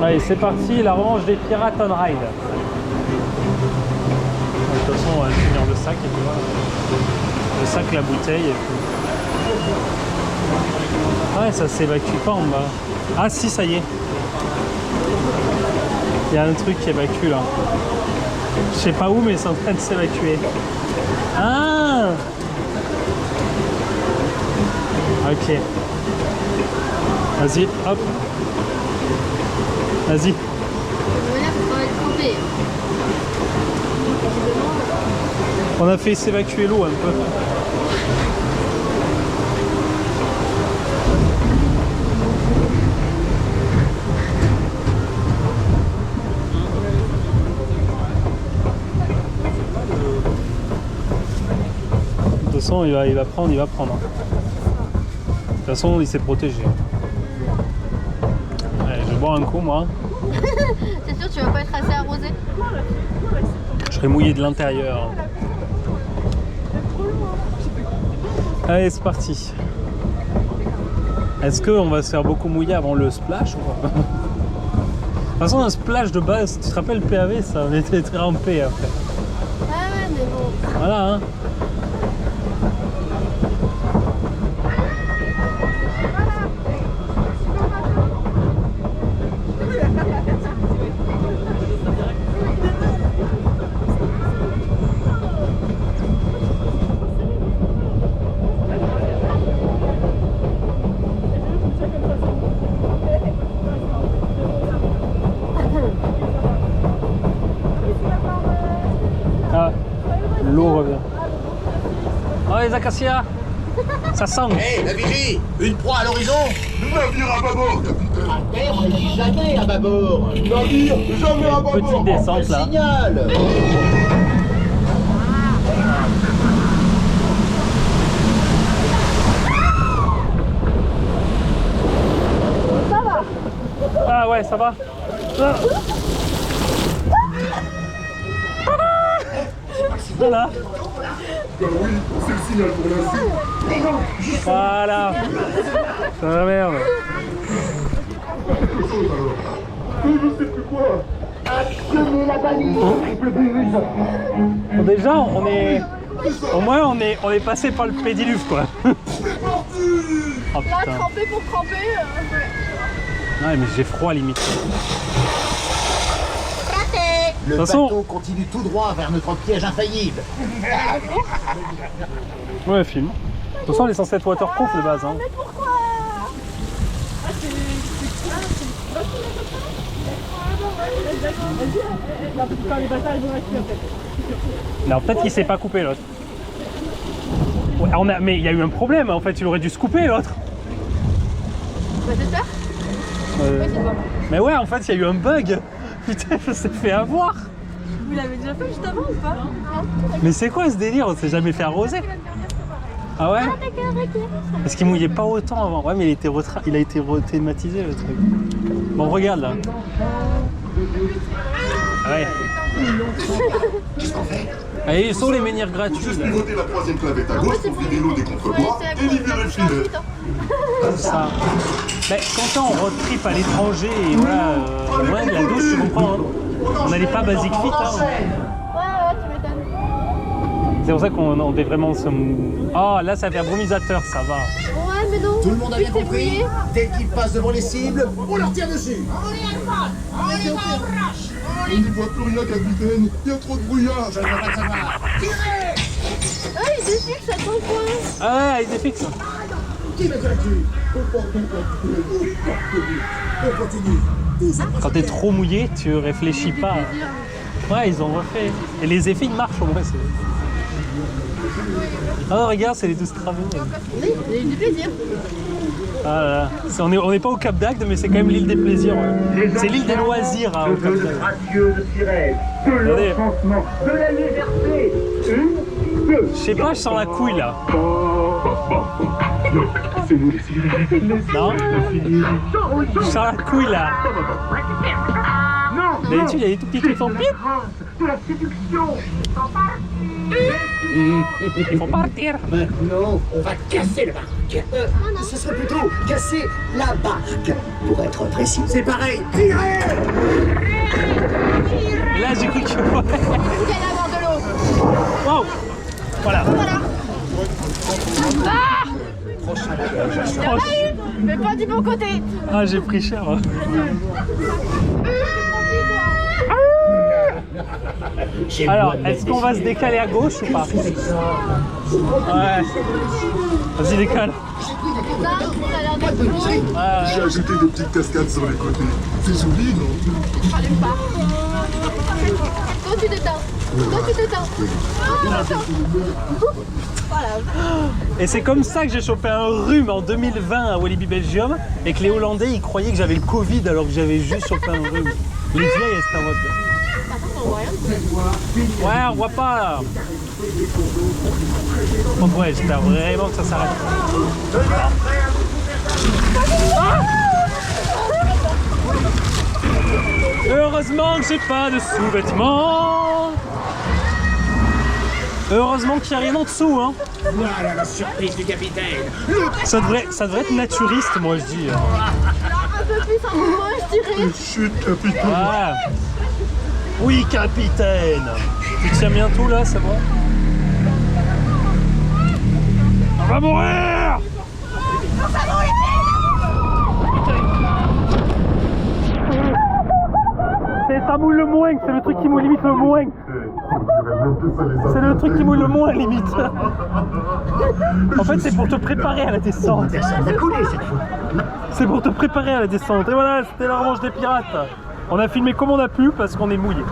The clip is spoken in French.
Allez, c'est parti, la revanche des pirates on ride. De toute façon, on va finir le sac et tout. Le sac, la bouteille et tout. Ouais, ça s'évacue pas en bas. Ah si, ça y est. Il y a un truc qui évacue là. Je sais pas où, mais c'est en train de s'évacuer. Ah! Ok. Vas-y, hop. Vas-y. On a fait s'évacuer l'eau un peu. De toute façon, il va prendre. De toute façon, il s'est protégé. Allez, je vais boire un coup, moi. C'est sûr, tu vas pas être assez arrosé? Je serai mouillé de l'intérieur. Allez, c'est parti. Est-ce qu'on va se faire beaucoup mouiller avant le splash ou pas? De toute façon, un splash de base, tu te rappelles le PAV, ça avait été très rampé après. Ah ouais, mais bon. Voilà, hein. Ah, l'eau revient. Oh les acacias, ça sent. Hé, la vigie, une proie à l'horizon. Navire à bâbord, capitaine. À terre, je dis jamais à bâbord. Navire, jamais à bâbord. Petite descente là. Signal. Ah ouais, ça va. Ah. Voilà. Bah oui, c'est le signal pour l'instant. Voilà. Ça va merde. Quelque chose alors. Je sais plus quoi. Actionnez la balise. Triple buse. Bon, déjà, on est. Au moins, on est passé par le pédiluve quoi. C'est parti. Oh Là, putain. tremper pour tremper. Ouais, mais j'ai froid limite. Le De toute façon- bateau continue tout droit vers notre piège infaillible. Ouais, film. De toute façon, elle est censée être waterproof de base. Hein. Mais pourquoi? Alors peut-être qu'il s'est pas coupé l'autre. Ouais, mais il y a eu un problème en fait, il aurait dû se couper l'autre. Bah, c'est ça? Ouais, c'est bon. Mais ouais, en fait, il y a eu un bug. Putain, je s'est fait avoir. Vous l'avez déjà fait juste avant ou pas? Mais c'est quoi ce délire? On s'est jamais fait arroser. Ah ouais? Parce qu'il mouillait pas autant avant. Ouais, mais il a été rethématisé le truc. Bon, regarde là. Ouais. Qu'est-ce qu'on fait? Allez, ils sont les menhirs gratuits. Juste Là. pivoter la troisième clavette à gauche pour vider l'eau des contrebois et libérer le filet. Comme ça. Mais quand on road trip à l'étranger et voilà, loin de la douche, tu comprends. Hein. On n'allait pas basic fit. Hein. Ouais, tu m'étonnes. C'est pour ça qu'on est vraiment... Oh, là, ça fait un brumisateur, ça va. Ouais, mais non. Tout le monde a bien Vite, c'est compris. mouillé. Dès qu'ils passent devant les cibles, on leur tire dessus. Je n'y vois plus rien, capitaine. Il y a trop de brouillard. Je ne veux pas le savoir. Tirez. Ah, il défixe à ton coin. Ah ouais, il est fixe. Qui met là-dessus? On continue. Quand t'es trop mouillé, tu réfléchis pas. Ouais, ils ont refait. Et les effets, ils marchent au moins. Oh, regarde, c'est les 12 travaux. Oui, j'ai eu du plaisir. Ah là là. On n'est pas au Cap d'Agde, mais c'est quand même l'île des plaisirs. Ouais. C'est l'île des loisirs hein, au Cap d'Agde. Radieux de sirène, de Regardez. l'enchantement, de la liberté. Une, deux. Je sais pas, je sens la couille là. C'est nous les sirènes. Non? Je sens la couille là. Non, D'habitude, il y a des tout petits trucs qui font pip. de la séduction. Il faut partir. Non, on va casser la barque. Ce serait plutôt casser la barque, pour être précis. C'est pareil. Tirez! Et là, j'ai cru que... Vous allez avoir de l'eau. Wow. Voilà. Voilà. Ah, mais pas du bon côté. Ah, j'ai pris cher. Hein. Alors, est-ce qu'on va se décaler à gauche ou pas? Ouais. Vas-y, décale. Ça, ça a l'air d'être bon. J'ai ajouté des petites cascades sur les côtés. C'est joli, non? Je rallume pas. Toi, tu t'éteins. Toi, tu t'éteins. Ah, attends. Voilà. Et c'est comme ça que j'ai chopé un rhume en 2020 à Walibi Belgium et que les Hollandais ils croyaient que j'avais le Covid alors que j'avais juste chopé un rhume. Les vieilles elles étaient en mode. Attends, on voit rien. Ouais, on voit pas là. Donc ouais, j'espère vraiment que ça s'arrête. Heureusement que j'ai pas de sous-vêtements. Heureusement qu'il n'y a rien en dessous, hein. Voilà la surprise du capitaine. Ça devrait être naturiste, moi je dis. Un peu plus en mouvement, je dirais. Chut, capitaine. Ah. Oui, capitaine. Tu tiens bien tout là, c'est bon? On va mourir. Ça mouille le moins, c'est le truc qui mouille limite le moins. C'est le truc qui mouille le moins limite. En fait, c'est pour te préparer à la descente. Personne n'a coulé cette fois. C'est pour te préparer à la descente. Et voilà, c'était la revanche des pirates. On a filmé comme on a pu parce qu'on est mouillé.